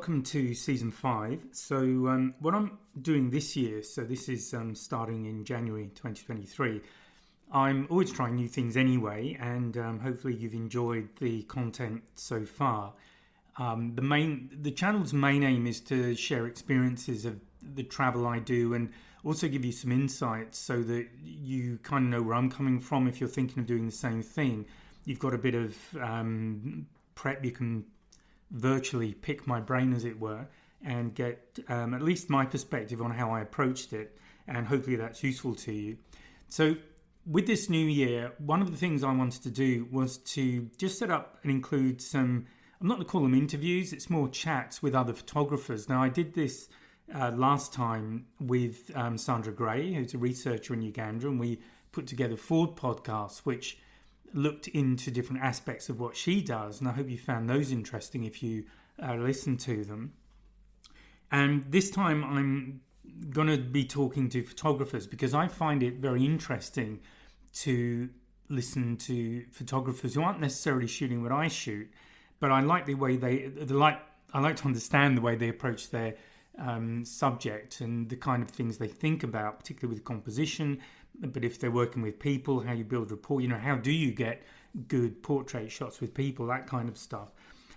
welcome to season 5. So what I'm doing this year, so this is starting in January 2023, I'm always trying new things anyway, and hopefully you've enjoyed the content so far. The channel's main aim is to share experiences of the travel I do and also give you some insights so that you kind of know where I'm coming from. If you're thinking of doing the same thing, you've got a bit of prep. You can virtually pick my brain, as it were, and get at least my perspective on how I approached it, and hopefully that's useful to you. So with this new year, one of the things I wanted to do was to just set up and include some, I'm not going to call them interviews, it's more chats with other photographers. Now, I did this last time with Sandra Gray, who's a researcher in Uganda, and we put together 4 podcasts which looked into different aspects of what she does, and I hope you found those interesting if you listen to them. And this time I'm going to be talking to photographers because I find it very interesting to listen to photographers who aren't necessarily shooting what I shoot, but I like the way I like to understand the way they approach their subject and the kind of things they think about, particularly with composition. But if they're working with people, how you build rapport, how do you get good portrait shots with people, that kind of stuff.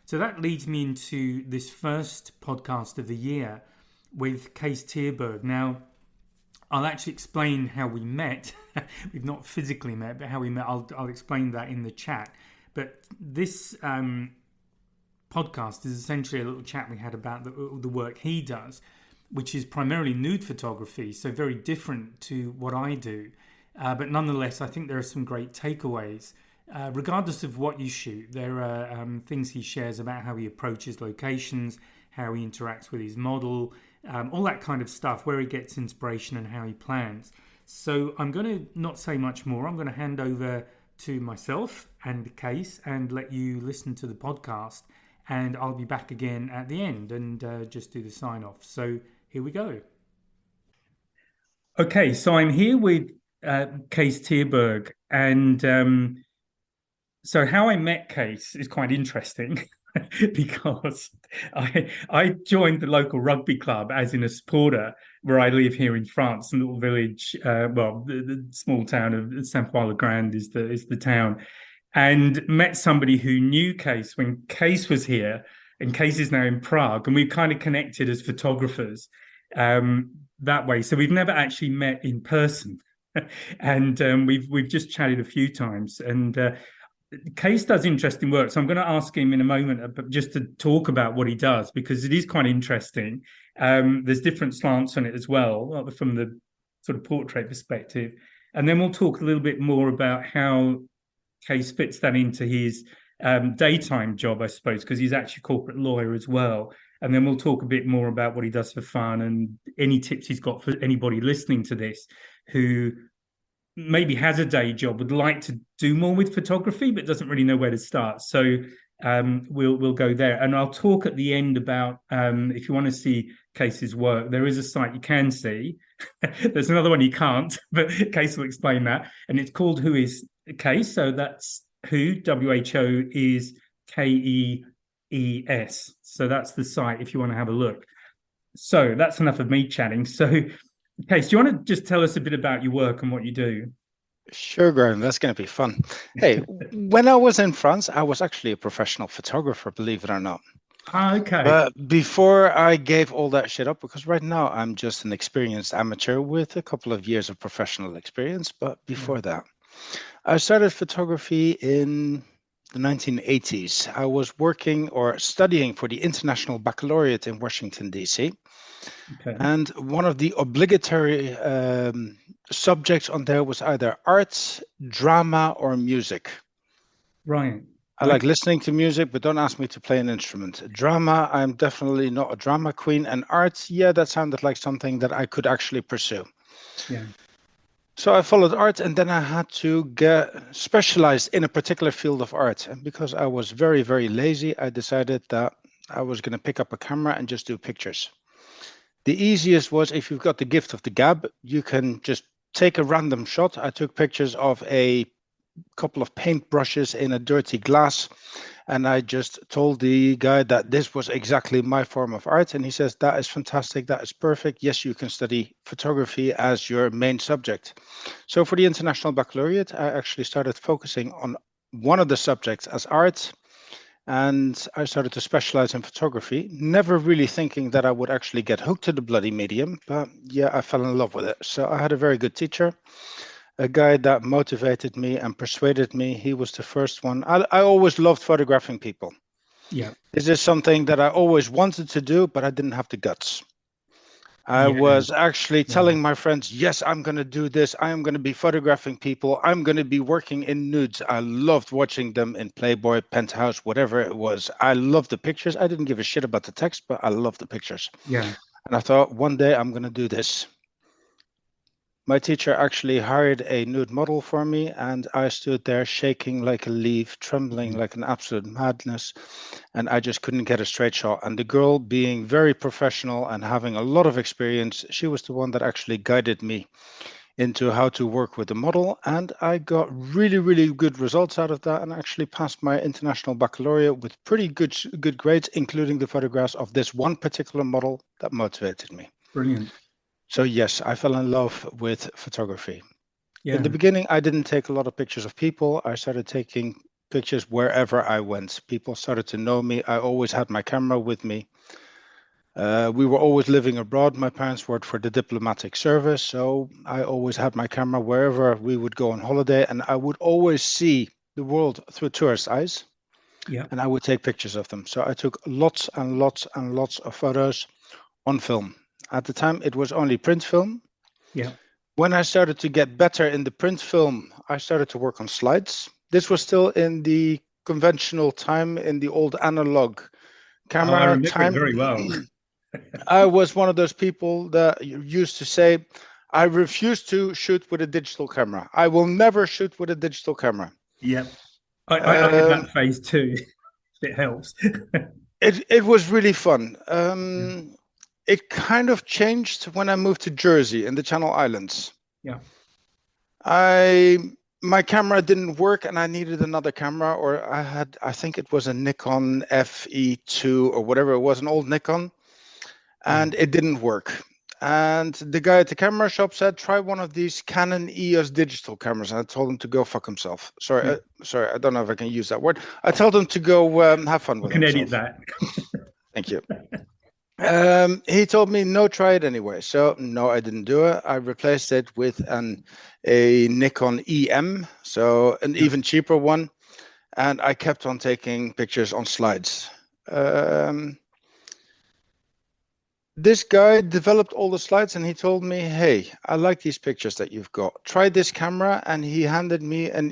So that leads me into this first podcast of the year with Kees Terberg. Now, I'll actually explain how we met. We've not physically met, but how we met, I'll explain that in the chat. But this podcast is essentially a little chat we had about the work he does, which is primarily nude photography, so very different to what I do. But nonetheless, I think there are some great takeaways. Regardless of what you shoot, there are things he shares about how he approaches locations, how he interacts with his model, all that kind of stuff, where he gets inspiration and how he plans. So I'm going to not say much more. I'm going to hand over to myself and Kees and let you listen to the podcast. And I'll be back again at the end and just do the sign off. So here we go. Okay, so I'm here with Kees Terberg, and so how I met Kees is quite interesting because I joined the local rugby club as in a supporter where I live here in France, a little village. The small town of Saint-Paul-le-Grand is the town, and met somebody who knew Kees when Kees was here, and Kees is now in Prague, and we've kind of connected as photographers that way. So we've never actually met in person, and we've just chatted a few times. And Kees does interesting work, so I'm going to ask him in a moment just to talk about what he does, because it is quite interesting. There's different slants on it as well, from the sort of portrait perspective, and then we'll talk a little bit more about how Kees fits that into his daytime job, I suppose, because he's actually a corporate lawyer as well. And then we'll talk a bit more about what he does for fun and any tips he's got for anybody listening to this who maybe has a day job, would like to do more with photography, but doesn't really know where to start. So we'll go there. And I'll talk at the end about if you want to see Kees's work, there is a site you can see. There's another one you can't, but Kees will explain that. And it's called Who Is Kees? So that's Who, WHO, is Kees. So that's the site if you want to have a look. So that's enough of me chatting. So Kees, do you want to just tell us a bit about your work and what you do? Sure, Graham, that's going to be fun. Hey, when I was in France, I was actually a professional photographer, believe it or not. Okay. But before I gave all that shit up, because right now I'm just an experienced amateur with a couple of years of professional experience. But before that, I started photography in the 1980s. I was working or studying for the International Baccalaureate in Washington, D.C. Okay. And one of the obligatory subjects on there was either arts, drama, or music. Right. I like listening to music, but don't ask me to play an instrument. Drama, I'm definitely not a drama queen. And arts, yeah, that sounded like something that I could actually pursue. Yeah. So I followed art, and then I had to get specialized in a particular field of art. And because I was very, very lazy, I decided that I was going to pick up a camera and just do pictures. The easiest was, if you've got the gift of the gab, you can just take a random shot. I took pictures of a couple of paint brushes in a dirty glass. And I just told the guy that this was exactly my form of art. And he says, that is fantastic. That is perfect. Yes, you can study photography as your main subject. So for the International Baccalaureate, I actually started focusing on one of the subjects as art. And I started to specialize in photography, never really thinking that I would actually get hooked to the bloody medium. But yeah, I fell in love with it. So I had a very good teacher, a guy that motivated me and persuaded me. He was the first one. I always loved photographing people. Yeah. This is something that I always wanted to do, but I didn't have the guts. I was actually telling my friends, yes, I'm going to do this. I am going to be photographing people. I'm going to be working in nudes. I loved watching them in Playboy, Penthouse, whatever it was. I loved the pictures. I didn't give a shit about the text, but I loved the pictures. Yeah. And I thought, one day I'm going to do this. My teacher actually hired a nude model for me, and I stood there shaking like a leaf, trembling like an absolute madness, and I just couldn't get a straight shot. And the girl, being very professional and having a lot of experience, she was the one that actually guided me into how to work with the model, and I got really, really good results out of that, and actually passed my International Baccalaureate with pretty good grades, including the photographs of this one particular model that motivated me. Brilliant. So yes, I fell in love with photography. Yeah. In the beginning, I didn't take a lot of pictures of people. I started taking pictures wherever I went. People started to know me. I always had my camera with me. We were always living abroad. My parents worked for the diplomatic service, so I always had my camera wherever we would go on holiday, and I would always see the world through tourist eyes. Yeah. And I would take pictures of them. So I took lots and lots and lots of photos on film. At the time, it was only print film. Yeah. When I started to get better in the print film, I started to work on slides. This was still in the conventional time, in the old analog camera I remember time. it very well. I was one of those people that used to say, I refuse to shoot with a digital camera. I will never shoot with a digital camera. Yeah. I had that phase too. It helps. It was really fun. It kind of changed when I moved to Jersey in the Channel Islands. Yeah. My camera didn't work and I needed another camera, or I think it was a Nikon FE2 or whatever it was, an old Nikon, and it didn't work. And the guy at the camera shop said, try one of these Canon EOS digital cameras. And I told him to go fuck himself. Sorry, I don't know if I can use that word. I told him to go have fun with himself. I can edit that. Thank you. He told me, no, try it anyway. So no, I didn't do it. I replaced it with a Nikon EM, so an even cheaper one. And I kept on taking pictures on slides. This guy developed all the slides and he told me, hey, I like these pictures that you've got. Try this camera. And he handed me an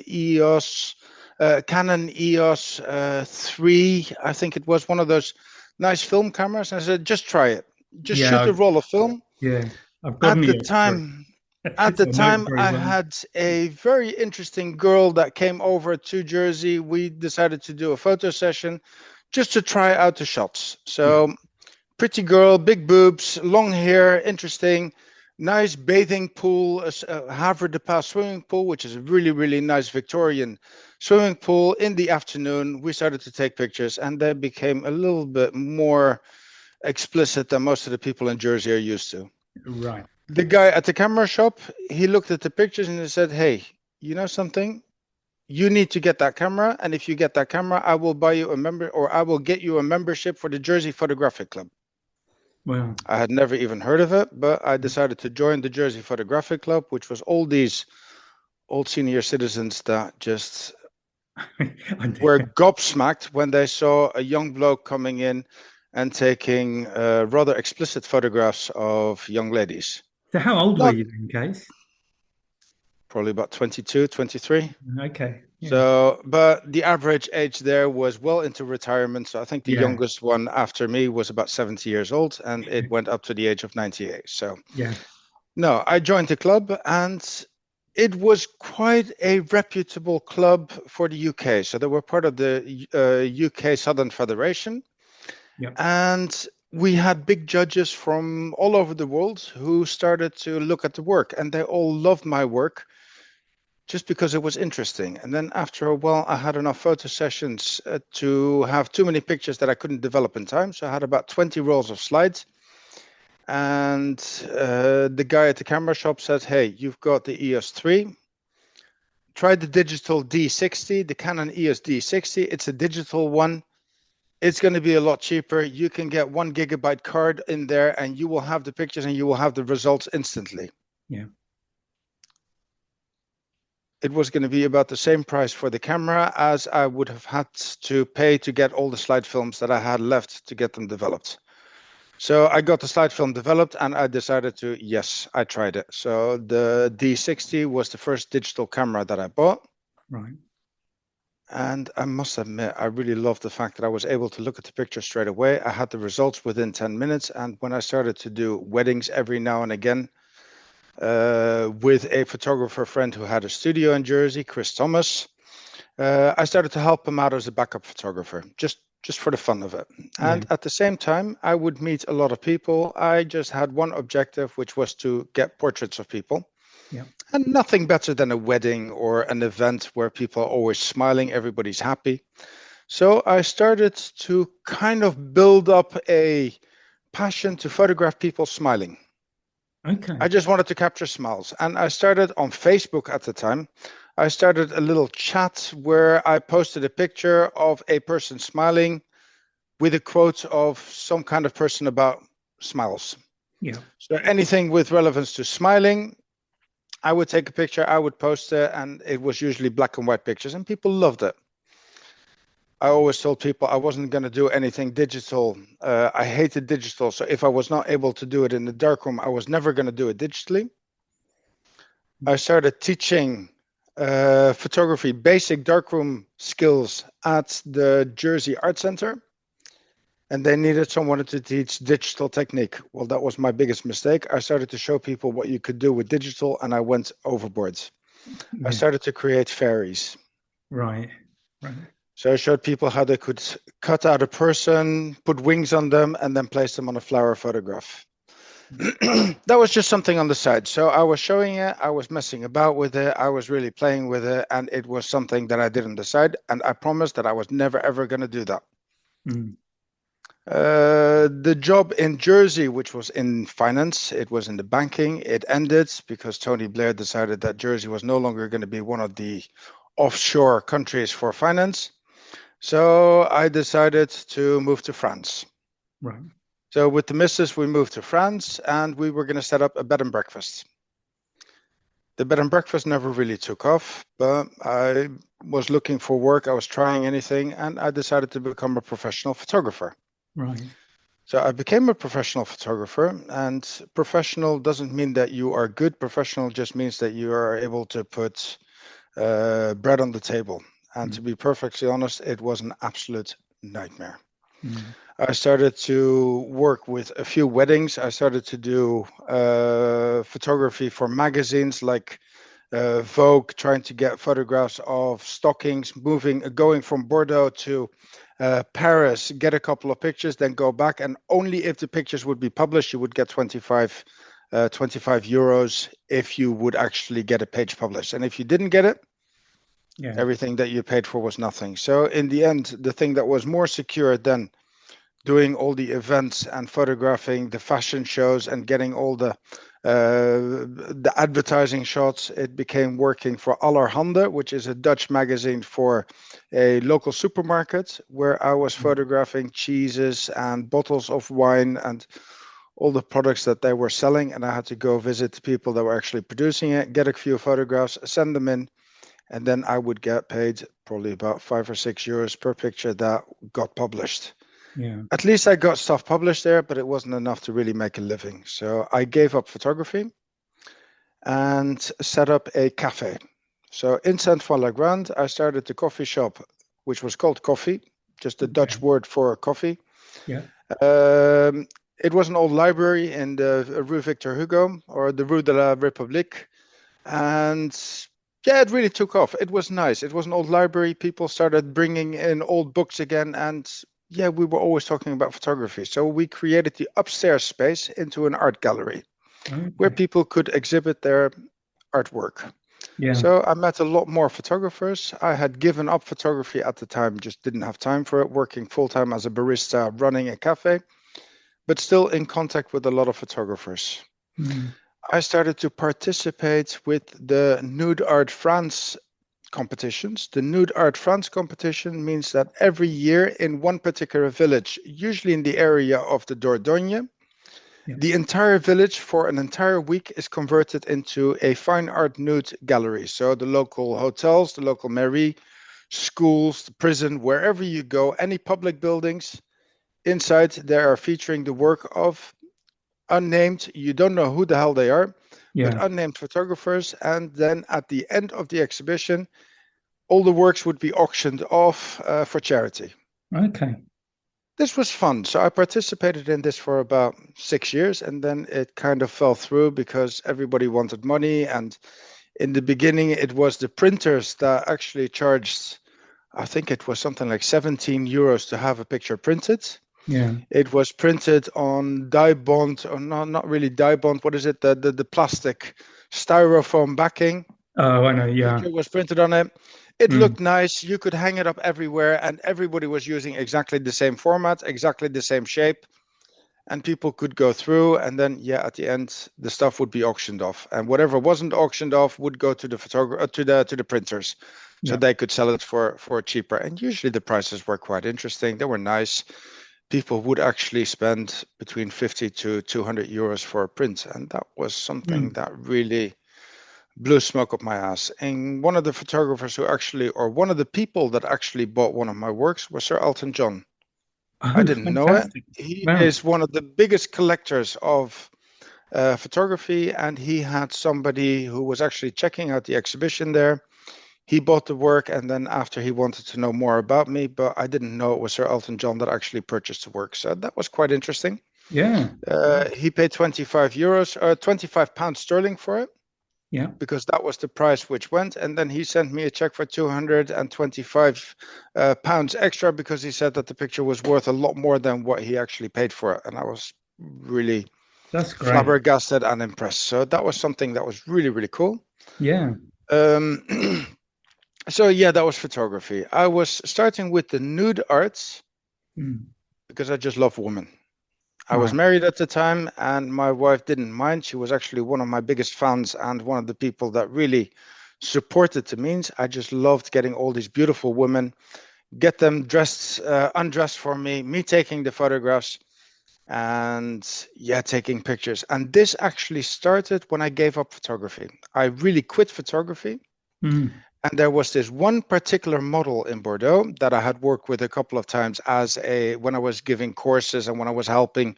Canon EOS 3. I think it was one of those nice film cameras. And I said, just try it. Just shoot a roll of film. Yeah. I've got At the time, I had a very interesting girl that came over to Jersey. We decided to do a photo session just to try out the shots. So pretty girl, big boobs, long hair, interesting, nice bathing pool, Havre de Pas swimming pool, which is a really, really nice Victorian swimming pool. In the afternoon, we started to take pictures and they became a little bit more explicit than most of the people in Jersey are used to. Right. The guy at the camera shop, he looked at the pictures and he said, hey, you know something? You need to get that camera. And if you get that camera, I will buy you I will get you a membership for the Jersey Photographic Club. Wow. I had never even heard of it, but I decided to join the Jersey Photographic Club, which was all these old senior citizens that just were gobsmacked when they saw a young bloke coming in and taking rather explicit photographs of young ladies. So how old were you in Kees? Probably about 22, 23. Okay. Yeah. So, but the average age there was well into retirement. So I think the youngest one after me was about 70 years old and it went up to the age of 98. So no, I joined the club and it was quite a reputable club for the UK. So they were part of the UK Southern Federation. And we had big judges from all over the world who started to look at the work and they all loved my work just because it was interesting. And then after a while, I had enough photo sessions to have too many pictures that I couldn't develop in time. So I had about 20 rolls of slides. And the guy at the camera shop said, hey, you've got the EOS 3. Try the digital D60, the Canon EOS D60. It's a digital one. It's going to be a lot cheaper. You can get 1 gigabyte card in there and you will have the pictures and you will have the results instantly. Yeah. It was going to be about the same price for the camera as I would have had to pay to get all the slide films that I had left to get them developed. So I got the slide film developed and I decided to, yes, I tried it. So the D60 was the first digital camera that I bought. Right. And I must admit, I really loved the fact that I was able to look at the picture straight away. I had the results within 10 minutes. And when I started to do weddings every now and again, with a photographer friend who had a studio in Jersey, Chris Thomas, I started to help him out as a backup photographer, just for the fun of it. And at the same time, I would meet a lot of people. I just had one objective, which was to get portraits of people. Yeah. And nothing better than a wedding or an event where people are always smiling, everybody's happy. So I started to kind of build up a passion to photograph people smiling. Okay. I just wanted to capture smiles. And I started on Facebook at the time. I started a little chat where I posted a picture of a person smiling with a quote of some kind of person about smiles. Yeah. So anything with relevance to smiling, I would take a picture, I would post it, and it was usually black and white pictures, and people loved it. I always told people I wasn't going to do anything digital. I hated digital. So if I was not able to do it in the darkroom, I was never going to do it digitally. I started teaching photography, basic darkroom skills at the Jersey Art Center. And they needed someone to teach digital technique. Well, that was my biggest mistake. I started to show people what you could do with digital, and I went overboard. Yeah. I started to create fairies. Right. Right. So I showed people how they could cut out a person, put wings on them, and then place them on a flower photograph. That was just something on the side. So I was showing it, I was messing about with it, I was really playing with it, and it was something that I didn't decide. And I promised that I was never, ever going to do that. Mm. The job in Jersey, which was in finance, it was in the banking, it ended because Tony Blair decided that Jersey was no longer going to be one of the offshore countries for finance. So I decided to move to France. Right. So with the missus, we moved to France and we were going to set up a bed and breakfast. The bed and breakfast never really took off, but I was looking for work. I was trying anything and I decided to become a professional photographer. Right. So I became a professional photographer, and professional doesn't mean that you are good. Professional just means that you are able to put bread on the table. And to be perfectly honest, it was an absolute nightmare. I started to work with a few weddings. I started to do photography for magazines like Vogue, trying to get photographs of stockings, going from Bordeaux to Paris, get a couple of pictures, then go back. And only if the pictures would be published, you would get 25 euros if you would actually get a page published. And if you didn't get it, everything that you paid for was nothing. So in the end, the thing that was more secure than doing all the events and photographing the fashion shows and getting all the advertising shots, it became working for Allerhande, which is a Dutch magazine for a local supermarket, where I was photographing cheeses and bottles of wine and all the products that they were selling. And I had to go visit the people that were actually producing it, get a few photographs, send them in, and then I would get paid probably about 5 or 6 euros per picture that got published. Yeah. At least I got stuff published there, but it wasn't enough to really make a living. So I gave up photography and set up a cafe. So in Saint-Foy-la-Grande, I started the coffee shop, which was called Coffee, just a Dutch word for coffee. Yeah. It was an old library in the Rue Victor Hugo, or the Rue de la République. And yeah, it really took off. It was nice. It was an old library. People started bringing in old books again. And yeah, we were always talking about photography. So we created the upstairs space into an art gallery where people could exhibit their artwork. Yeah. So I met a lot more photographers. I had given up photography at the time, just didn't have time for it, working full-time as a barista, running a cafe, but still in contact with a lot of photographers. Mm. I started to participate with the Nude Art France competitions. The Nude Art France competition means that every year in one particular village, usually in the area of the Dordogne, Yeah. the entire village for an entire week is converted into a fine art nude gallery. So the local hotels, the local mairie, schools, the prison, wherever you go, any public buildings, inside they are featuring the work of unnamed, you don't know who the hell they are, but Yeah. unnamed photographers. And then at the end of the exhibition, all the works would be auctioned off for charity. Okay. This was fun. So I participated in this for about 6 years, and then it kind of fell through because everybody wanted money. And in the beginning, it was the printers that actually charged, I think it was something like 17 euros to have a picture printed. Yeah. It was printed on dye bond, or not really dye bond. What is it? The plastic styrofoam backing. Oh, I know. Yeah. Picture was printed on it. It Mm. looked nice. You could hang it up everywhere, and everybody was using exactly the same format, exactly the same shape, and people could go through. And then, yeah, at the end, the stuff would be auctioned off, and whatever wasn't auctioned off would go to the photographer, to the printers, so Yeah. they could sell it for cheaper. And usually the prices were quite interesting. They were nice. People would actually spend between 50 to 200 euros for a print, and that was something Mm. that really blew smoke up my ass. And one of the photographers who actually, or one of the people that actually bought one of my works was Sir Elton John. I Oh, didn't know it. fantastic. He Wow. is one of the biggest collectors of photography, and he had somebody who was actually checking out the exhibition there. He bought the work, and then after he wanted to know more about me, but I didn't know it was Sir Elton John that actually purchased the work. So that was quite interesting. Yeah. Wow. He paid 25 euros or 25 pounds sterling for it, Yeah. because that was the price which went. And then he sent me a check for 225 pounds extra, because he said that the picture was worth a lot more than what he actually paid for it. And I was really That's great. flabbergasted and impressed. So that was something that was really, really cool. Yeah. Um, so yeah, that was photography. I was starting with the nude arts Mm. because I just love women. I was Right. married at the time, and my wife didn't mind. She was actually one of my biggest fans and one of the people that really supported the means. I just loved getting all these beautiful women, get them dressed, undressed for me taking the photographs, and yeah, taking pictures. And this actually started when I gave up photography. I really quit photography. Mm. And there was this one particular model in Bordeaux that I had worked with a couple of times when I was giving courses and when I was helping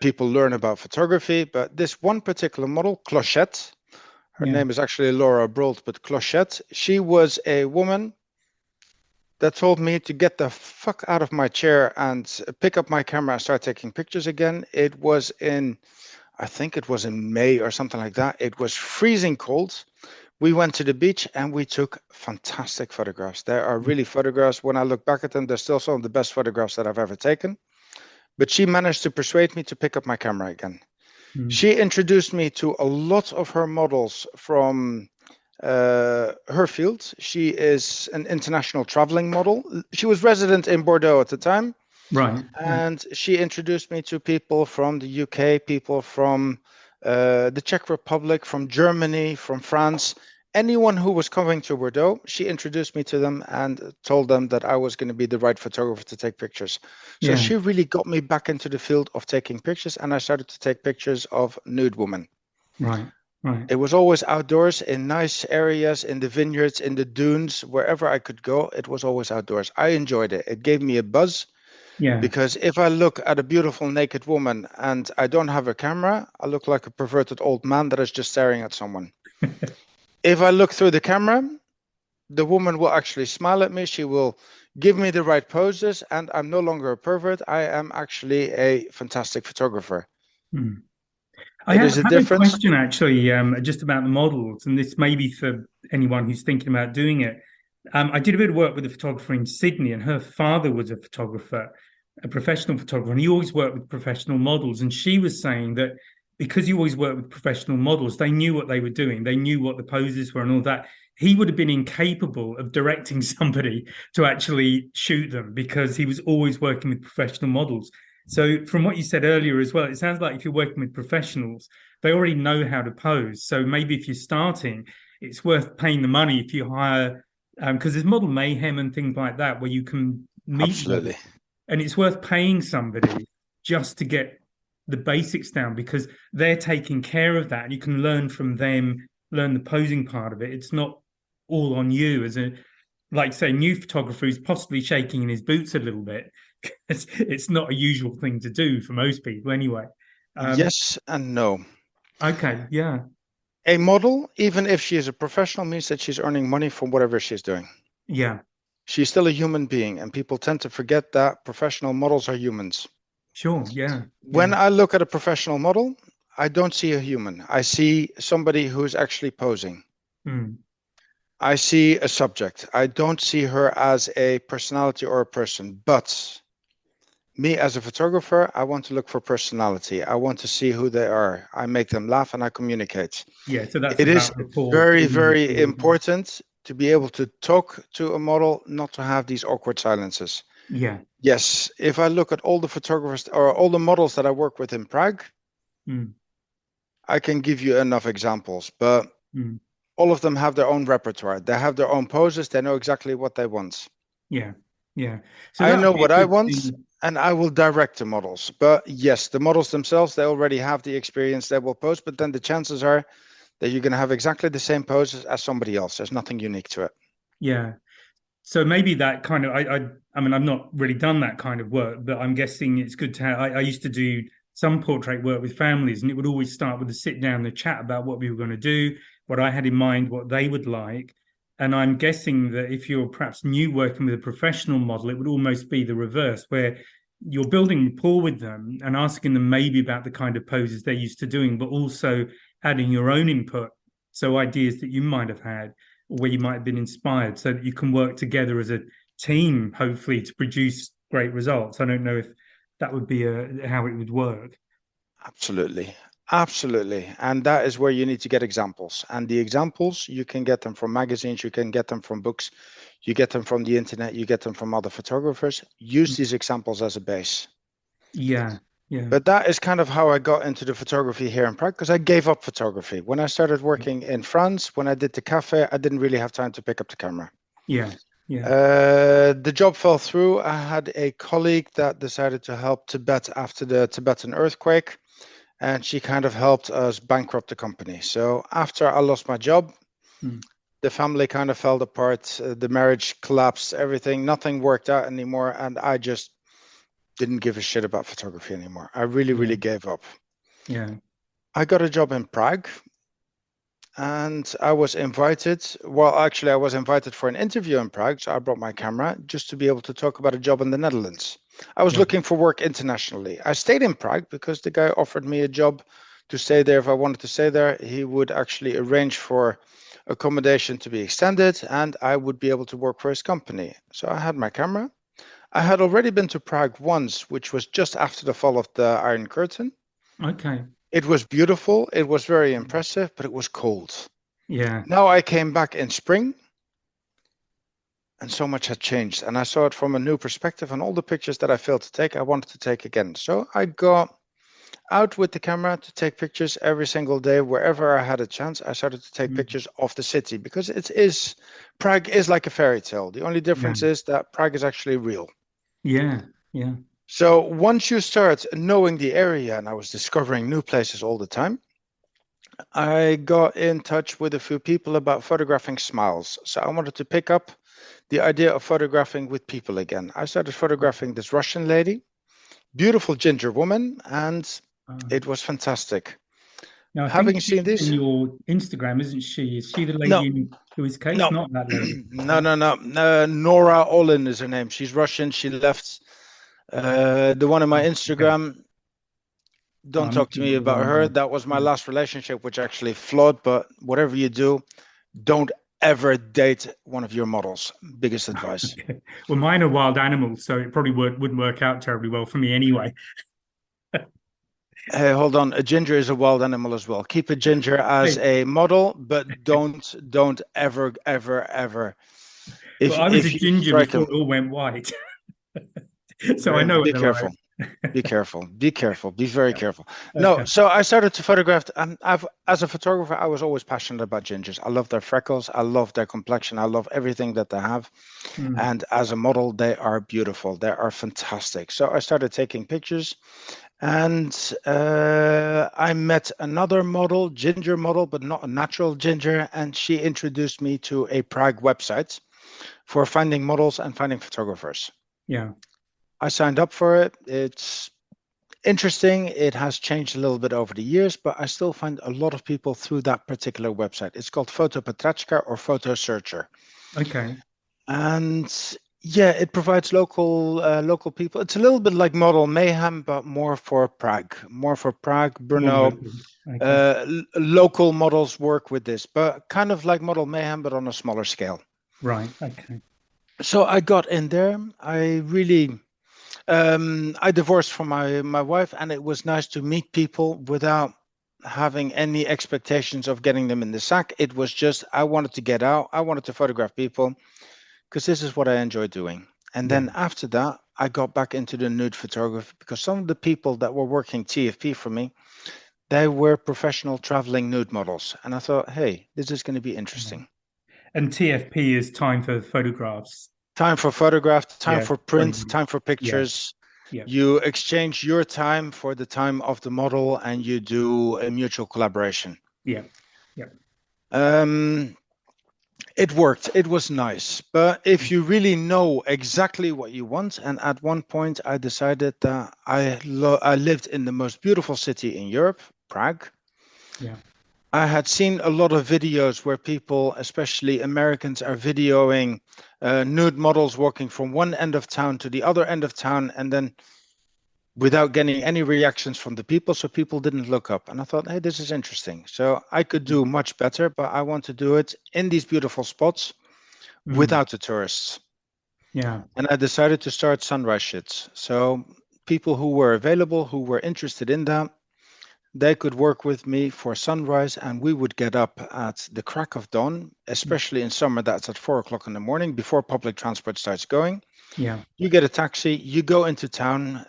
people learn about photography. But this one particular model, Clochette, her Yeah. name is actually Laura Brolt, but Clochette, she was a woman that told me to get the fuck out of my chair and pick up my camera and start taking pictures again. I think it was in May or something like that. It was freezing cold. We went to the beach and we took fantastic photographs. There are really photographs. When I look back at them, they're still some of the best photographs that I've ever taken. But she managed to persuade me to pick up my camera again. Mm. She introduced me to a lot of her models from her field. She is an international traveling model. She was resident in Bordeaux at the time. Right. And she introduced me to people from the UK, people from the Czech Republic, from Germany, from France. Anyone who was coming to Bordeaux, she introduced me to them and told them that I was going to be the right photographer to take pictures. So Yeah. she really got me back into the field of taking pictures, and I started to take pictures of nude women. Right. Right. It was always outdoors in nice areas, in the vineyards, in the dunes, wherever I could go. It was always outdoors. I enjoyed it. It gave me a buzz. Yeah. Because if I look at a beautiful naked woman and I don't have a camera, I look like a perverted old man that is just staring at someone. If I look through the camera, the woman will actually smile at me. She will give me the right poses, and I'm no longer a pervert. I am actually a fantastic photographer. Mm. I It have is a a difference. question actually, just about the models, and this may be for anyone who's thinking about doing it. I did a bit of work with a photographer in Sydney, and her father was a photographer, a professional photographer, and he always worked with professional models. And she was saying that because you always work with professional models, they knew what they were doing. They knew what the poses were and all that. He would have been incapable of directing somebody to actually shoot them because he was always working with professional models. So, from what you said earlier as well, it sounds like if you're working with professionals, they already know how to pose. So, maybe if you're starting, it's worth paying the money if you hire, because there's model mayhem and things like that where you can meet them, Absolutely. and it's worth paying somebody just to get the basics down because they're taking care of that. You can learn from them, learn the posing part of it. It's not all on you as a, like say, new photographer who's possibly shaking in his boots a little bit. It's not a usual thing to do for most people anyway. Yes and no. Okay, yeah, A model, even if she is a professional, means that she's earning money from whatever she's doing. yeah, She's still a human being, and people tend to forget that professional models are humans. sure, yeah, When yeah, I look at a professional model, I don't see a human. I see somebody who's actually posing. mm, I see a subject. I don't see her as a personality or a person. But me as a photographer, I want to look for personality. I want to see who they are. I make them laugh and I communicate. yeah. So that's It is about rapport, very, building very rapport. important to be able to talk to a model, not to have these awkward silences. Yeah, Yes, if I look at all the photographers or all the models that I work with in Prague, mm, I can give you enough examples, but mm, all of them have their own repertoire. They have their own poses. They know exactly what they want. yeah, yeah. So I that would know be a what I good want, thing. and I will direct the models. But yes, the models themselves, they already have the experience. They will pose, but then the chances are that you're going to have exactly the same poses as somebody else. There's nothing unique to it. Yeah. So maybe that kind of I mean I've not really done that kind of work, but I'm guessing it's good to have. I used to do some portrait work with families, and it would always start with a sit down, the chat about what we were going to do, what I had in mind, what they would like. And I'm guessing that if you're perhaps new working with a professional model, it would almost be the reverse, where you're building rapport with them and asking them maybe about the kind of poses they're used to doing, but also adding your own input. So ideas that you might have had where you might have been inspired so that you can work together as a team, hopefully, to produce great results. I don't know if that would be how it would work. Absolutely. Absolutely. And that is where you need to get examples. And the examples, you can get them from magazines, you can get them from books, you get them from the internet, you get them from other photographers. Use these examples as a base. Yeah, yeah, But that is kind of how I got into the photography here in Prague because I gave up photography. When I started working in France, when I did the cafe, I didn't really have time to pick up the camera. yeah, yeah, The job fell through. I had a colleague that decided to help Tibet after the Tibetan earthquake, and she kind of helped us bankrupt the company. So after I lost my job, mm, the family kind of fell apart. The marriage collapsed, everything, nothing worked out anymore. And I just didn't give a shit about photography anymore. I really, yeah, really gave up. yeah. I got a job in Prague and I was invited. Well, actually, I was invited for an interview in Prague. So I brought my camera just to be able to talk about a job in the Netherlands. I was Right. looking for work internationally. I stayed in Prague because the guy offered me a job to stay there if I wanted to stay there. He would actually arrange for accommodation to be extended and I would be able to work for his company. So I had my camera. I had already been to Prague once, which was just after the fall of the Iron Curtain. Okay. It was beautiful. It was very impressive, but it was cold. Yeah, Now I came back in spring and so much had changed. And I saw it from a new perspective. And all the pictures that I failed to take, I wanted to take again. So I got out with the camera to take pictures every single day. Wherever I had a chance, I started to take mm, pictures of the city because Prague is like a fairy tale. The only yeah, difference is that Prague is actually real. yeah, yeah. So once you start knowing the area, and I was discovering new places all the time, I got in touch with a few people about photographing smiles. So I wanted to pick up the idea of photographing with people again. I started photographing this Russian lady, beautiful ginger woman, and Uh, it was fantastic. Now I think Having seen she's this, on your Instagram, isn't she? Is she the no, lady in whose case? no, Not that lady. no, no, no. Nora Olin is her name. She's Russian. She left the one on my Okay. Instagram. Oh, Don't I'm talk to looking me at the about wrong her. one. That was my Yeah. last relationship, which actually flawed. But whatever you do, don't ever date one of your models. Biggest advice. Okay. Well, mine are wild animals, so it probably wouldn't work out terribly well for me anyway. Hey, hold on. A ginger is a wild animal as well. Keep a ginger as Hey, a model, but don't ever, ever, ever. well, I was a If you ginger strike before him, it all went white, so I know what be they're like. careful. Be careful. Be careful. Be very Yeah. careful. No, Okay. so I started to photograph. I've, as a photographer, I was always passionate about gingers. I love their freckles. I love their complexion. I love everything that they have. Mm. And as a model, they are beautiful. They are fantastic. So I started taking pictures, and I met another model, ginger model, but not a natural ginger, and she introduced me to a Prague website for finding models and finding photographers. Yeah. I signed up for it. It's interesting. It has changed a little bit over the years, but I still find a lot of people through that particular website. It's called Photo Patrachka or Photo Searcher. Okay. And yeah, it provides local people. It's a little bit like Model Mayhem, but more for Prague, More Brno. local. Okay. Local models work with this, but kind of like Model Mayhem, but on a smaller scale. Right. Okay. So I got in there. I really I divorced from my wife, and it was nice to meet people without having any expectations of getting them in the sack. It was just I wanted to get out. I wanted to photograph people because this is what I enjoy doing. And Yeah. then after that, I got back into the nude photography because some of the people that were working TFP for me, they were professional traveling nude models. And I thought, hey, this is going to be Right. interesting. And TFP is time for photographs. Time for photograph, time Yeah. for Sorry. print, time for Yeah. pictures. Yeah. You exchange your time for the time of the model and you do a mutual collaboration. Yeah. Yeah. Um, it worked. It was nice. But if you really know exactly what you want, and at one point I decided that I lived in the most beautiful city in Europe, Prague. Yeah. I had seen a lot of videos where people, especially Americans, are videoing nude models walking from one end of town to the other end of town, and then without getting any reactions from the people, so people didn't look up. And I thought, hey, this is interesting. So I could do much better, but I want to do it in these beautiful spots Mm. without the tourists. Yeah. And I decided to start sunrise shits. So people who were available, who were interested in that, they could work with me for sunrise, and we would get up at the crack of dawn, especially in summer. That's at 4 o'clock in the morning before public transport starts going. Yeah. You get a taxi, you go into town,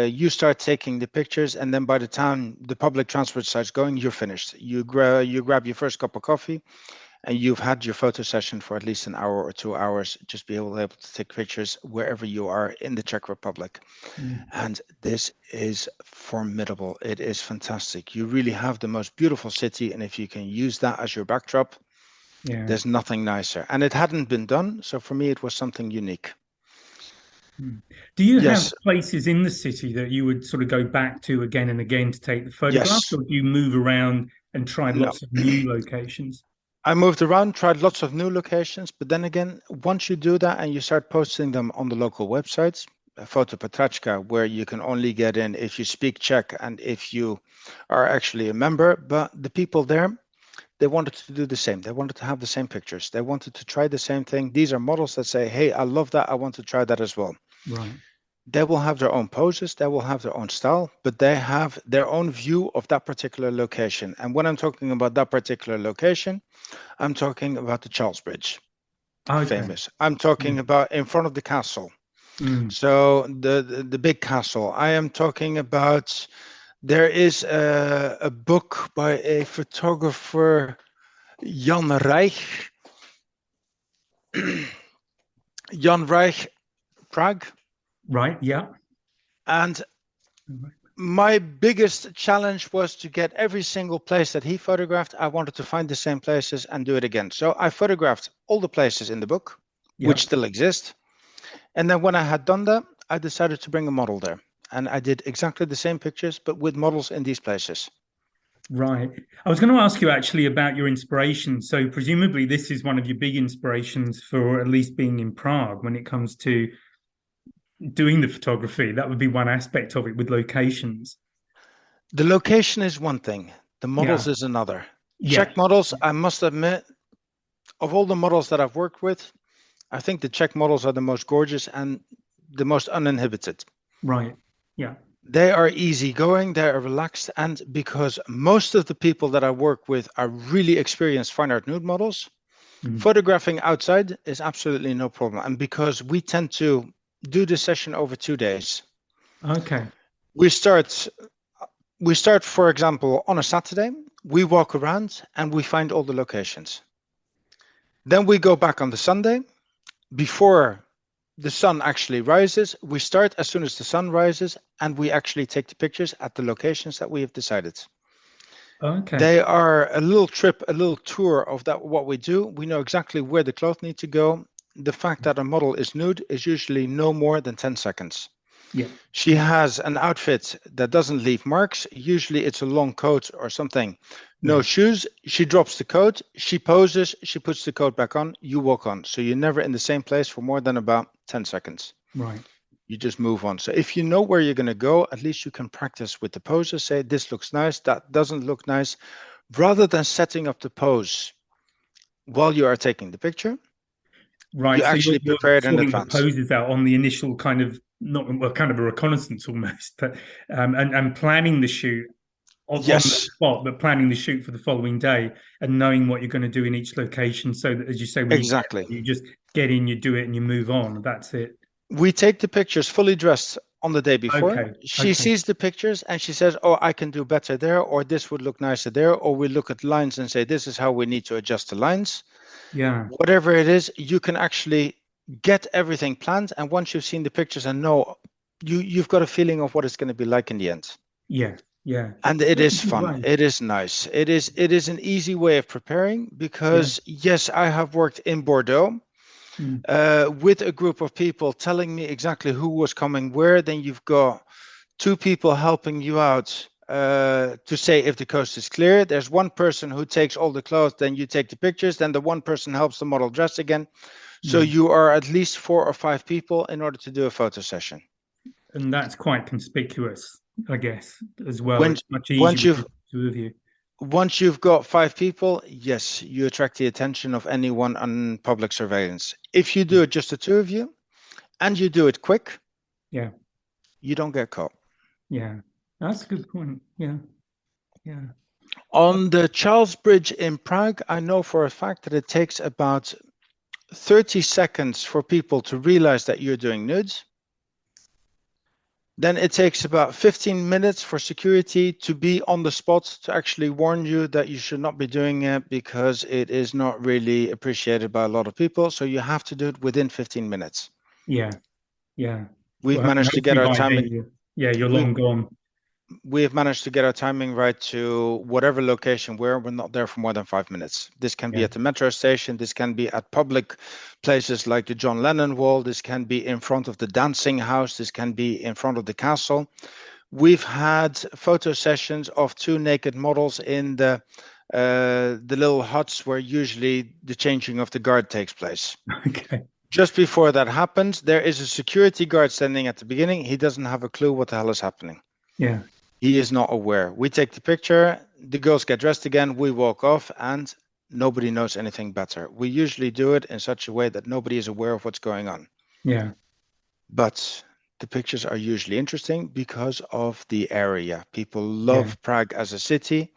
you start taking the pictures, and then by the time the public transport starts going, you're finished. You grab your first cup of coffee, and you've had your photo session for at least an hour or 2 hours. Just be able to take pictures wherever you are in the Czech Republic. Mm. And this is formidable. It is fantastic. You really have the most beautiful city, and if you can use that as your backdrop, Yeah. there's nothing nicer. And it hadn't been done, so for me, it was something unique. Mm. Do you have Yes, places in the city that you would sort of go back to again and again to take the photographs, yes. or do you move around and try No, lots of new locations? I moved around, tried lots of new locations, but then again, once you do that and you start posting them on the local websites, Photo Patrachka, where you can only get in if you speak Czech and if you are actually a member, but the people there, they wanted to do the same. They wanted to have the same pictures. They wanted to try the same thing. These are models that say, hey, I love that. I want to try that as well. Right. They will have their own poses, they will have their own style, but they have their own view of that particular location. And when I'm talking about that particular location, I'm talking about the Charles Bridge, Okay. famous. I'm talking Mm. about in front of the castle. Mm. So the big castle. I am talking about there is a book by a photographer, Jan Reich. Jan Reich, Prague. Right. Yeah. And my biggest challenge was to get every single place that he photographed. I wanted to find the same places and do it again. So I photographed all the places in the book, which Yeah. still exist. And then when I had done that, I decided to bring a model there. And I did exactly the same pictures, but with models in these places. Right. I was going to ask you actually about your inspiration. So presumably this is one of your big inspirations for at least being in Prague when it comes to doing the photography. That would be one aspect of it with locations. The location is one thing, the Yeah. models is another. Yeah. Czech models, I must admit, of all the models that I've worked with, I think the Czech models are the most gorgeous and the most uninhibited. Right. Yeah. They are easygoing, they are relaxed, and because most of the people that I work with are really experienced fine art nude models, photographing outside is absolutely no problem. And because we tend to do the session over 2 days, Okay. we start, for example, on a Saturday, we walk around and we find all the locations. Then we go back on the Sunday before the sun actually rises. We start as soon as the sun rises, and we actually take the pictures at the locations that we have decided. Okay. They are a little trip, a little tour of that what we do. We know exactly where the clothes need to go. The fact that a model is nude is usually no more than 10 seconds. Yeah. She has an outfit that doesn't leave marks. Usually it's a long coat or something. No shoes. She drops the coat. She poses. She puts the coat back on. You walk on. So you're never in the same place for more than about 10 seconds. Right. You just move on. So if you know where you're going to go, at least you can practice with the poses. Say, this looks nice. That doesn't look nice. Rather than setting up the pose while you are taking the picture, Right. you So actually you're prepare it in sorting the advance. poses out on the initial kind of not well, kind of a reconnaissance almost, but and planning the shoot on the Yes, spot, but planning the shoot for the following day and knowing what you're going to do in each location. So that, as you say, when you get exactly. there, you just get in, you do it, and you move on. That's it. We take the pictures fully dressed on the day before. Okay. She Okay. sees the pictures and she says, oh, I can do better there, or this would look nicer there. Or we look at lines and say, this is how we need to adjust the lines. Yeah. Whatever it is, you can actually get everything planned. And once you've seen the pictures and know, you've got a feeling of what it's going to be like in the end. Yeah. Yeah. And it That's a is good fun. way. It is nice. It is an easy way of preparing Yeah. because yes, I have worked in Bordeaux Mm. with a group of people telling me exactly who was coming where. Then you've got two people helping you out to say if the coast is clear. There's one person who takes all the clothes, then you take the pictures, then the one person helps the model dress again. So Mm. you are at least 4 or 5 people in order to do a photo session. And that's quite conspicuous, I guess, as well. When It's much easier once with you've the two of you. once you've got 5 people, yes, you attract the attention of anyone on public surveillance. If you do it just the two of you and you do it quick, Yeah. you don't get caught. Yeah. That's a good point. Yeah. Yeah. On the Charles Bridge in Prague, I know for a fact that it takes about 30 seconds for people to realize that you're doing nudes. Then it takes about 15 minutes for security to be on the spot to actually warn you that you should not be doing it because it is not really appreciated by a lot of people. So you have to do it within 15 minutes. Yeah. Yeah. We've Well, managed to get hopefully our by then timing. you're We long gone. we've managed to get our timing right to whatever location we're not there for more than 5 minutes. This can be Yeah. at the metro station. This can be at public places like the John Lennon Wall. This can be in front of the dancing house. This can be in front of the castle. We've had photo sessions of two naked models in the little huts where usually the changing of the guard takes place. Okay. Just before that happens, there is a security guard standing at the beginning. He doesn't have a clue what the hell is happening. Yeah. He is not aware. We take the picture, the girls get dressed again, we walk off, and nobody knows anything better. We usually do it in such a way that nobody is aware of what's going on. Yeah. But the pictures are usually interesting because of the area. People Yeah. love Prague as a city.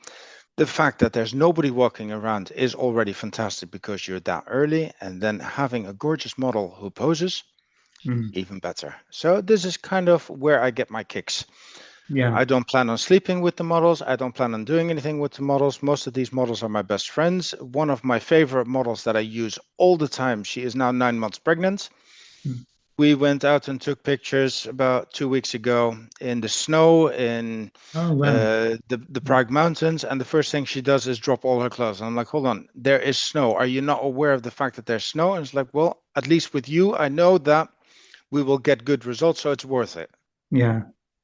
The fact that there's nobody walking around is already fantastic because you're that early, and then having a gorgeous model who poses, Mm. even better. So this is kind of where I get my kicks. Yeah. I don't plan on sleeping with the models. I don't plan on doing anything with the models. Most of these models are my best friends. One of my favorite models that I use all the time, she is now 9 months pregnant. Mm. We went out and took pictures about 2 weeks ago in the snow in Oh wow. the Prague mountains. And the first thing she does is drop all her clothes. And I'm like, hold on, there is snow. Are you not aware of the fact that there's snow? And it's like, well, at least with you, I know that we will get good results. So it's worth it. Yeah.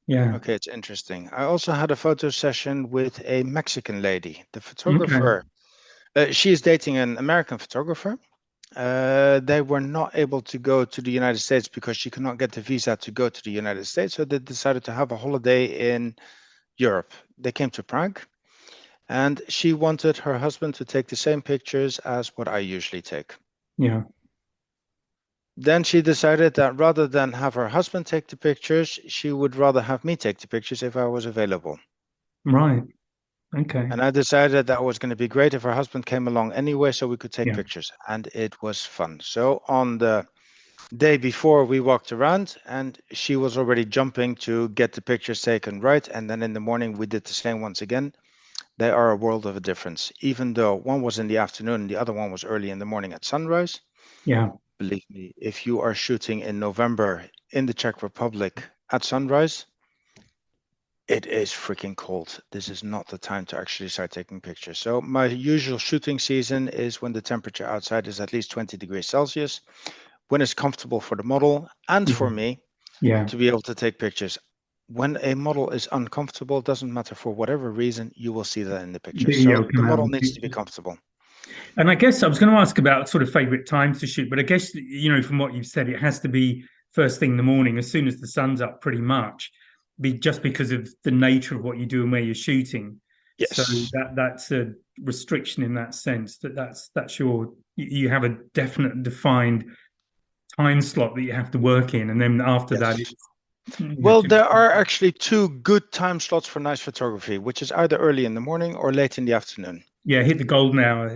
Yeah. Okay, it's interesting. I also had a photo session with a Mexican lady. The Okay. photographer, she is dating an American photographer. They were not able to go to the United States because she could not get the visa to go to the United States. So they decided to have a holiday in Europe. They came to Prague, and she wanted her husband to take the same pictures as what I usually take. Yeah. Then she decided that rather than have her husband take the pictures, she would rather have me take the pictures if I was available. Right. Okay. And I decided that was going to be great if her husband came along anyway, so we could take Yeah. pictures. And it was fun. So on the day before, we walked around and she was already jumping to get the pictures taken right. And then in the morning, we did the same once again. They are a world of a difference. Even though one was in the afternoon and the other one was early in the morning at sunrise. Yeah. Believe me, if you are shooting in November in the Czech Republic at sunrise, it is freaking cold. This is not the time to actually start taking pictures. So my usual shooting season is when the temperature outside is at least 20 degrees Celsius, when it's comfortable for the model and for me Yeah. to be able to take pictures. When a model is uncomfortable, doesn't matter for whatever reason, you will see that in the picture. Video So the come out model in the needs to be picture. comfortable. And I guess I was going to ask about sort of favorite times to shoot, but I guess, from what you've said, it has to be first thing in the morning, as soon as the sun's up, pretty much, just because of the nature of what you do and where you're shooting. So Yes. that's a restriction in that sense. That's you have a definite defined time slot that you have to work in, and then after that, Yes. it's Well, there are actually two good time slots for nice photography, which is either early in the morning or late in the afternoon. yeah, hit the golden hour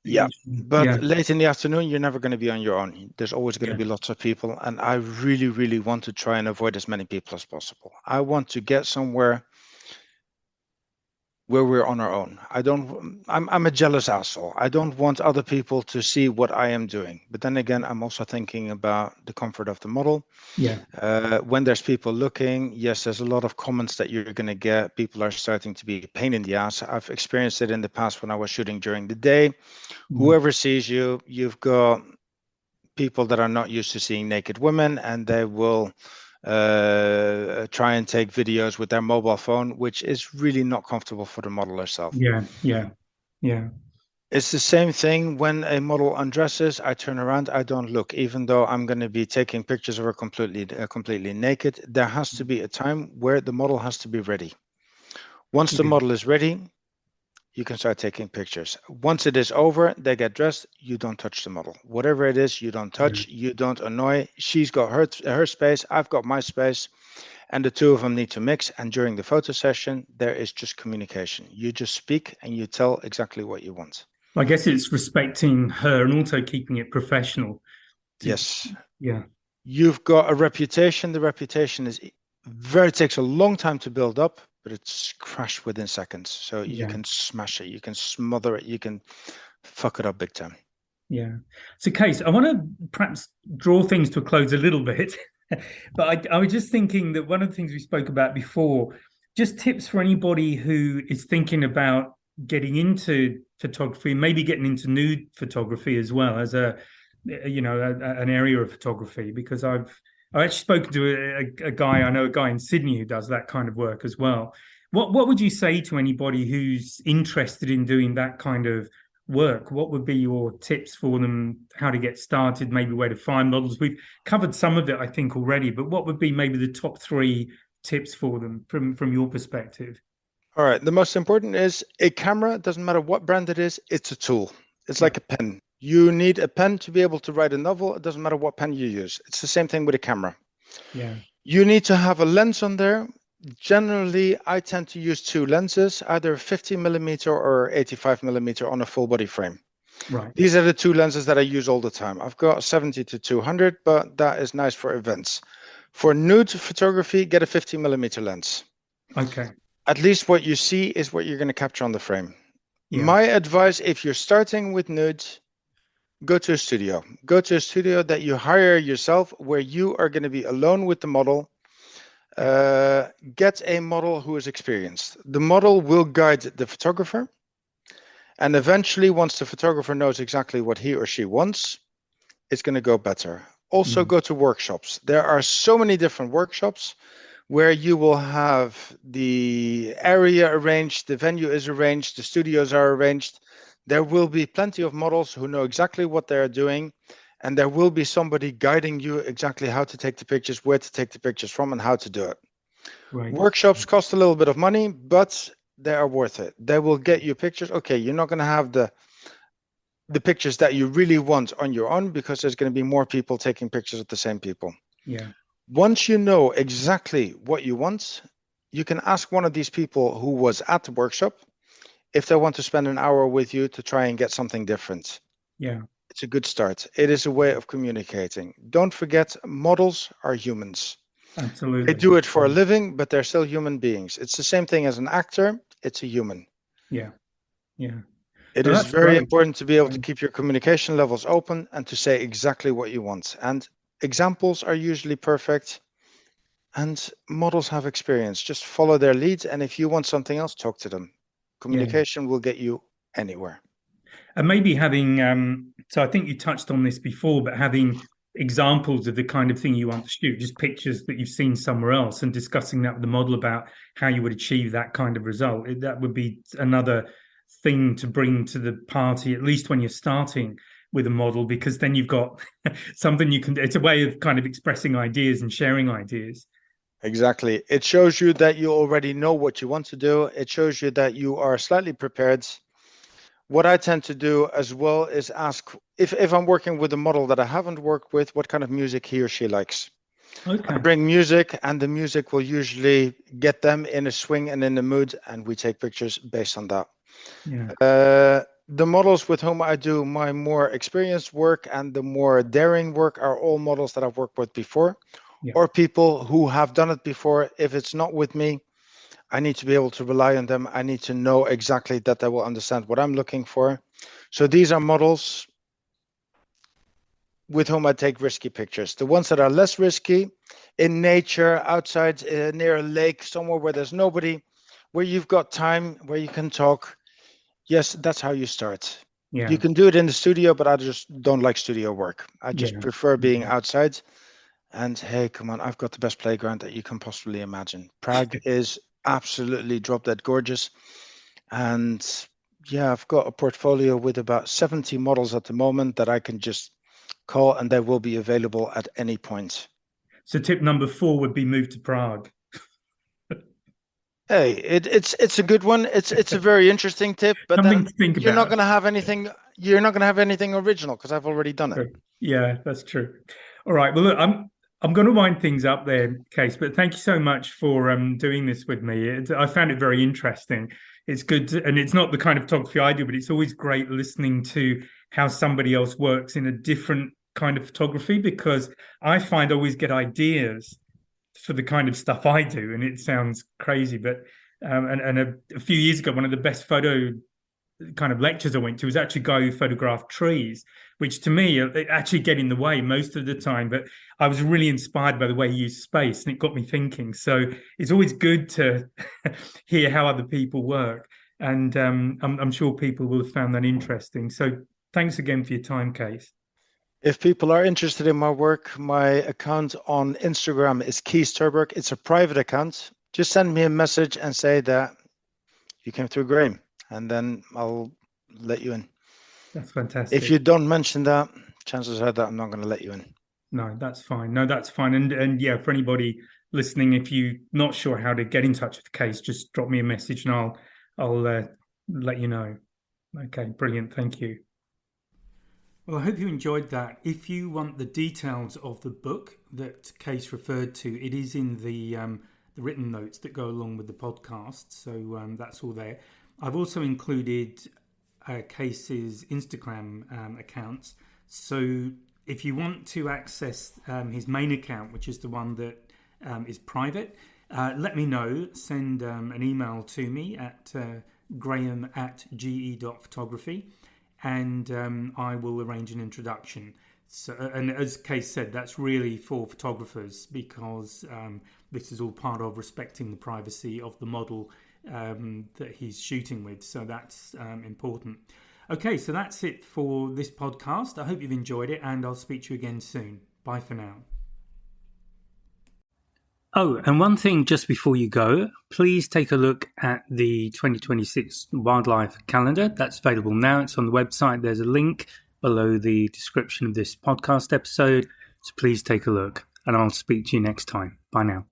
Yeah, each but late in the afternoon, you're never going to be on your own. There's always going to be lots of people, and I really, really want to try and avoid as many people as possible. I want to get somewhere where we're on our own. I'm a jealous asshole. I don't want other people to see what I am doing. But then again, I'm also thinking about the comfort of the model. yeah When there's people looking, yes, there's a lot of comments that you're going to get. People are starting to be a pain in the ass. I've experienced it in the past when I was shooting during the day. Whoever sees you, you've got people that are not used to seeing naked women, and they will try and take videos with their mobile phone, which is really not comfortable for the model herself. Yeah. It's the same thing when a model undresses. I turn around, I don't look, even though I'm going to be taking pictures of her completely naked. There has to be a time where the model has to be ready. Once the model is ready, you can start taking pictures. Once it is over, they get dressed, you don't touch the model. Whatever it is, you don't touch, you don't annoy. She's got her space, I've got my space, and the two of them need to mix. And during the photo session, there is just communication. You just speak and you tell exactly what you want. I guess it's respecting her and also keeping it professional. Yes. Yeah. You've got a reputation. The reputation takes a long time to build up, but it's crashed within seconds. So you can smash it, you can smother it, you can fuck it up big time. Yeah. So, Kees, I want to perhaps draw things to a close a little bit, but I was just thinking that one of the things we spoke about before, just tips for anybody who is thinking about getting into photography, maybe getting into nude photography as well as an area of photography, because I've actually spoken to a guy, I know a guy in Sydney who does that kind of work as well. What would you say to anybody who's interested in doing that kind of work? What would be your tips for them, how to get started, maybe where to find models? We've covered some of it, I think, already, but what would be maybe the top 3 tips for them from your perspective? All right. The most important is a camera. Doesn't matter what brand it is. It's a tool. It's like a pen. You need a pen to be able to write a novel. It doesn't matter what pen you use. It's the same thing with a camera. Yeah. You need to have a lens on there. Generally, I tend to use 2 lenses, either 50mm or 85mm on a full body frame. Right. These are the 2 lenses that I use all the time. I've got 70-200, but that is nice for events. For nude photography, get a 50mm lens. Okay. At least what you see is what you're going to capture on the frame. Yeah. My advice, if you're starting with nudes, go to a studio. Go to a studio that you hire yourself, where you are going to be alone with the model. Get a model who is experienced. The model will guide the photographer. And eventually, once the photographer knows exactly what he or she wants, it's going to go better. Also, go to workshops. There are so many different workshops where you will have the area arranged, the venue is arranged, the studios are arranged. There will be plenty of models who know exactly what they're doing, and there will be somebody guiding you exactly how to take the pictures, where to take the pictures from, and how to do it. Right. Workshops cost a little bit of money, but they are worth it. They will get you pictures. Okay, you're not going to have the the pictures that you really want on your own, because there's going to be more people taking pictures of the same people. Yeah. Once you know exactly what you want, you can ask one of these people who was at the workshop if they want to spend an hour with you to try and get something different. Yeah. It's a good start. It is a way of communicating. Don't forget, models are humans. Absolutely. They do it for a living, but they're still human beings. It's the same thing as an actor. It's a human. Yeah. Yeah. It is very important to be able to keep your communication levels open and to say exactly what you want. And examples are usually perfect. And models have experience. Just follow their lead. And if you want something else, talk to them. Communication will get you anywhere. And maybe having, so I think you touched on this before, but having examples of the kind of thing you want to shoot, just pictures that you've seen somewhere else, and discussing that with the model about how you would achieve that kind of result. That would be another thing to bring to the party, at least when you're starting with a model, because then you've got something you can, it's a way of kind of expressing ideas and sharing ideas. Exactly. It shows you that you already know what you want to do. It shows you that you are slightly prepared. What I tend to do as well is ask, if I'm working with a model that I haven't worked with, what kind of music he or she likes. Okay. I bring music, and the music will usually get them in a swing and in the mood, and we take pictures based on that. Yeah. The models with whom I do my more experienced work and the more daring work are all models that I've worked with before, or people who have done it before. If it's not with me, I need to be able to rely on them. I need to know exactly that they will understand what I'm looking for. So these are models with whom I take risky pictures. The ones that are less risky, in nature, outside, near a lake, somewhere where there's nobody, where you've got time, where you can talk. Yes, that's how you start. Yeah. You can do it in the studio, but I just don't like studio work. I just prefer being outside. And hey, come on, I've got the best playground that you can possibly imagine. Prague is absolutely drop dead gorgeous. And yeah, I've got a portfolio with about 70 models at the moment that I can just call, and they will be available at any point. So tip number 4 would be move to Prague. Hey, it's a good one. It's a very interesting tip, but Something then to think you're not about. going to have anything. You're not going to have anything original because I've already done it. Yeah, that's true. All right. Well, look, I'm going to wind things up there, Kees. But thank you so much for doing this with me. I found it very interesting. It's good, and it's not the kind of photography I do, but it's always great listening to how somebody else works in a different kind of photography, because I find I always get ideas for the kind of stuff I do, and it sounds crazy, but a few years ago, one of the best photo kind of lectures I went to was actually a guy who photographed trees, which to me actually get in the way most of the time. But I was really inspired by the way he used space, and it got me thinking. So it's always good to hear how other people work, and I'm sure people will have found that interesting. So thanks again for your time, Kees. If people are interested in my work, my account on Instagram is Kees Terberg. It's a private account. Just send me a message and say that you came through Graham, and then I'll let you in. That's fantastic. If you don't mention that, chances are that I'm not going to let you in. No, that's fine. No, that's fine. And yeah, for anybody listening, if you're not sure how to get in touch with Kees, just drop me a message and I'll let you know. Okay, brilliant. Thank you. Well, I hope you enjoyed that. If you want the details of the book that Kees referred to, it is in the written notes that go along with the podcast. So that's all there. I've also included Kees's Instagram accounts. So if you want to access his main account, which is the one that is private, let me know. Send an email to me at graham@ge.photography, and I will arrange an introduction. So, and as Kees said, that's really for photographers, because this is all part of respecting the privacy of the model that he's shooting with. So that's important. Okay, so that's it for this podcast. I hope you've enjoyed it, and I'll speak to you again soon. Bye for now. Oh, and one thing just before you go, please take a look at the 2026 wildlife calendar. That's available now. It's on the website. There's a link below the description of this podcast episode. So please take a look, and I'll speak to you next time. Bye now.